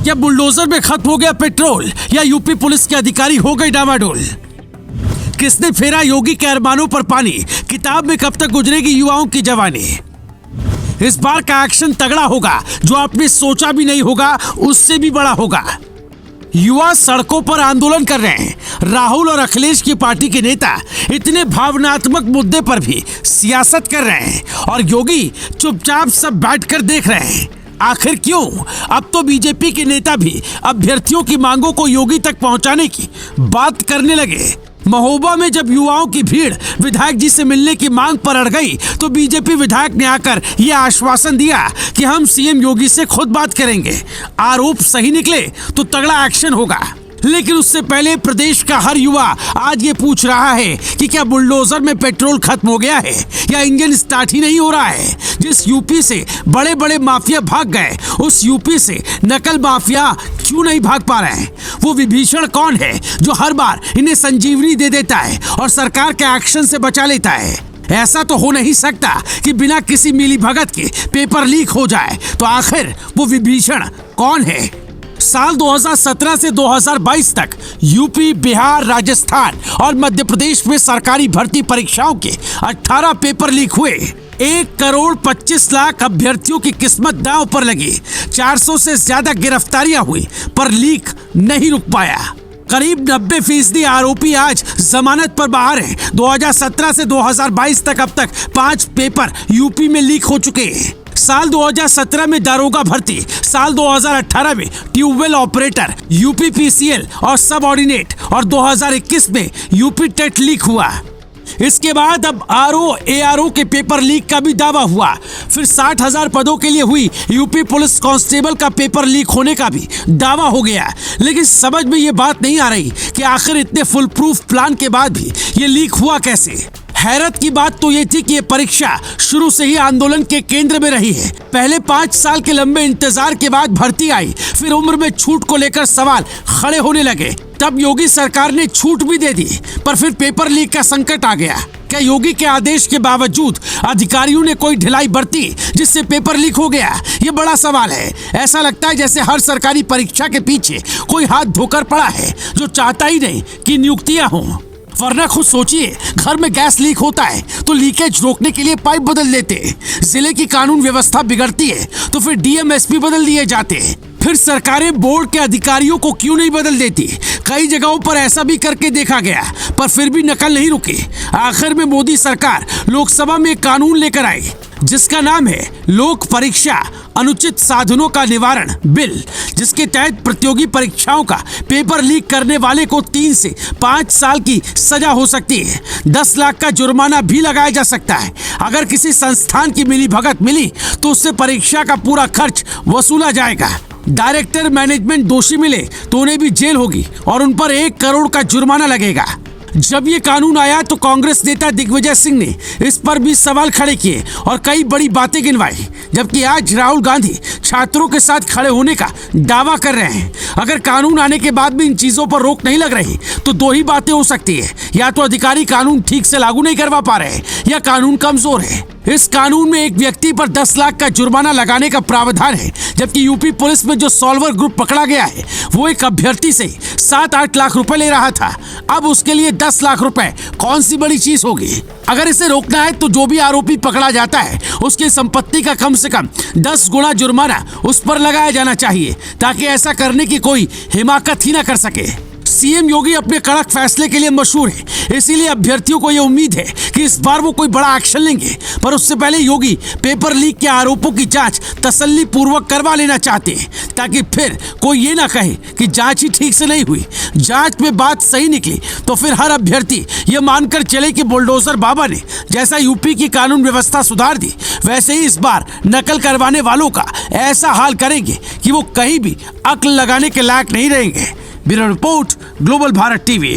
क्या बुलडोजर में खत्म हो गया पेट्रोल या यूपी पुलिस के अधिकारी हो गए डामाडोल? किसने फेरा योगी के अरमानों पर पानी? किताब में कब तक गुजरेगी युवाओं की जवानी? इस बार का एक्शन तगड़ा होगा, जो आपने सोचा भी नहीं होगा उससे भी बड़ा होगा। युवा सड़कों पर आंदोलन कर रहे हैं। राहुल और अखिलेश की पार्टी के नेता इतने भावनात्मक मुद्दे पर भी सियासत कर रहे हैं और योगी चुपचाप सब बैठकर देख रहे हैं। आखिर क्यों? अब तो बीजेपी के नेता भी अभ्यर्थियों की मांगों को योगी तक पहुंचाने की बात करने लगे। महोबा में जब युवाओं की भीड़ विधायक जी से मिलने की मांग पर अड़ गई तो बीजेपी विधायक ने आकर यह आश्वासन दिया कि हम सीएम योगी से खुद बात करेंगे। आरोप सही निकले तो तगड़ा एक्शन होगा। लेकिन उससे पहले प्रदेश का हर युवा आज ये पूछ रहा है कि क्या बुलडोजर में पेट्रोल खत्म हो गया है या इंजन स्टार्ट ही नहीं हो रहा है? जिस यूपी से बड़े बड़े माफिया भाग गए, उस यूपी से नकल माफिया क्यों नहीं भाग पा रहे हैं? वो विभीषण कौन है जो हर बार इन्हें संजीवनी दे देता है और सरकार के एक्शन से बचा लेता है? ऐसा तो हो नहीं सकता कि बिना किसी मिलीभगत के पेपर लीक हो जाए। तो आखिर वो विभीषण कौन है? साल 2017 से 2022 तक यूपी, बिहार, राजस्थान और मध्य प्रदेश में सरकारी भर्ती परीक्षाओं के 18 पेपर लीक हुए। 1,25,00,000 अभ्यर्थियों की किस्मत दांव पर लगी। 400 से ज्यादा गिरफ्तारियां हुई पर लीक नहीं रुक पाया। करीब 90% आरोपी आज जमानत पर बाहर हैं। 2017 से 2022 तक अब तक 5 पेपर यूपी में लीक हो चुके हैं। साल 2017 में दारोगा भर्ती, साल 2018 में ट्यूबवेल ऑपरेटर, यूपी पीसीएल और सब ऑर्डिनेट और 2021 में यूपी टेट लीक हुआ। इसके बाद अब आरओ एआरओ के पेपर लीक का भी दावा हुआ। फिर 60,000 पदों के लिए हुई यूपी पुलिस कांस्टेबल का पेपर लीक होने का भी दावा हो गया। लेकिन समझ में ये बात नहीं आ रही कि आखिर इतने फुल प्रूफ प्लान के बाद भी ये लीक हुआ कैसे। हैरत की बात तो ये थी कि ये परीक्षा शुरू से ही आंदोलन के केंद्र में रही है। पहले 5 साल के लंबे इंतजार के बाद भर्ती आई, फिर उम्र में छूट को लेकर सवाल खड़े होने लगे। तब योगी सरकार ने छूट भी दे दी, पर फिर पेपर लीक का संकट आ गया। क्या योगी के आदेश के बावजूद अधिकारियों ने कोई ढिलाई बरती जिससे पेपर लीक हो गया? ये बड़ा सवाल है। ऐसा लगता है जैसे हर सरकारी परीक्षा के पीछे कोई हाथ धोकर पड़ा है जो चाहता ही नहीं कि नियुक्तियां हों। वरना खुद सोचिए, घर में गैस लीक होता है तो लीकेज रोकने के लिए पाइप बदल देते। जिले की कानून व्यवस्था बिगड़ती है तो फिर डीएम एसपी बदल दिए जाते। फिर सरकारें बोर्ड के अधिकारियों को क्यों नहीं बदल देती? कई जगहों पर ऐसा भी करके देखा गया, पर फिर भी नकल नहीं रुकी। आखिर में मोदी सरकार लोकसभा में कानून लेकर आई जिसका नाम है लोक परीक्षा अनुचित साधनों का निवारण बिल, जिसके तहत प्रतियोगी परीक्षाओं का पेपर लीक करने वाले को 3 से 5 साल की सजा हो सकती है। 10 लाख का जुर्माना भी लगाया जा सकता है। अगर किसी संस्थान की मिलीभगत मिली तो उससे परीक्षा का पूरा खर्च वसूला जाएगा। डायरेक्टर मैनेजमेंट दोषी मिले तो उन्हें भी जेल होगी और उन पर 1 करोड़ का जुर्माना लगेगा। जब ये कानून आया तो कांग्रेस नेता दिग्विजय सिंह ने इस पर भी सवाल खड़े किए और कई बड़ी बातें गिनवाई, जबकि आज राहुल गांधी छात्रों के साथ खड़े होने का दावा कर रहे हैं। अगर कानून आने के बाद भी इन चीजों पर रोक नहीं लग रही तो 2 ही बातें हो सकती है, या तो अधिकारी कानून ठीक से लागू नहीं करवा पा रहे या कानून कमजोर है। इस कानून में एक व्यक्ति पर 10 लाख का जुर्माना लगाने का प्रावधान है, जबकि यूपी पुलिस में जो सॉल्वर ग्रुप पकड़ा गया है वो एक अभ्यर्थी से 7-8 लाख रुपए ले रहा था। अब उसके लिए 10 लाख रुपए कौन सी बड़ी चीज होगी? अगर इसे रोकना है तो जो भी आरोपी पकड़ा जाता है उसकी संपत्ति का कम से कम 10 गुना जुर्माना उस पर लगाया जाना चाहिए, ताकि ऐसा करने की कोई हिमाकत ही ना कर सके। सीएम योगी अपने कड़क फैसले के लिए मशहूर है, इसीलिए अभ्यर्थियों को यह उम्मीद है कि इस बार वो कोई बड़ा एक्शन लेंगे। पर उससे पहले योगी पेपर लीक के आरोपों की जांच तसल्ली पूर्वक करवा लेना चाहते हैं, ताकि फिर कोई ये ना कहे कि जांच ही ठीक से नहीं हुई। जांच में बात सही निकली तो फिर हर अभ्यर्थी ये मानकर चले कि बुलडोजर बाबा ने जैसा यूपी की कानून व्यवस्था सुधार दी, वैसे ही इस बार नकल करवाने वालों का ऐसा हाल करेंगे कि वो कहीं भी अक्ल लगाने के लायक नहीं रहेंगे। Bureau report, global Bharat TV.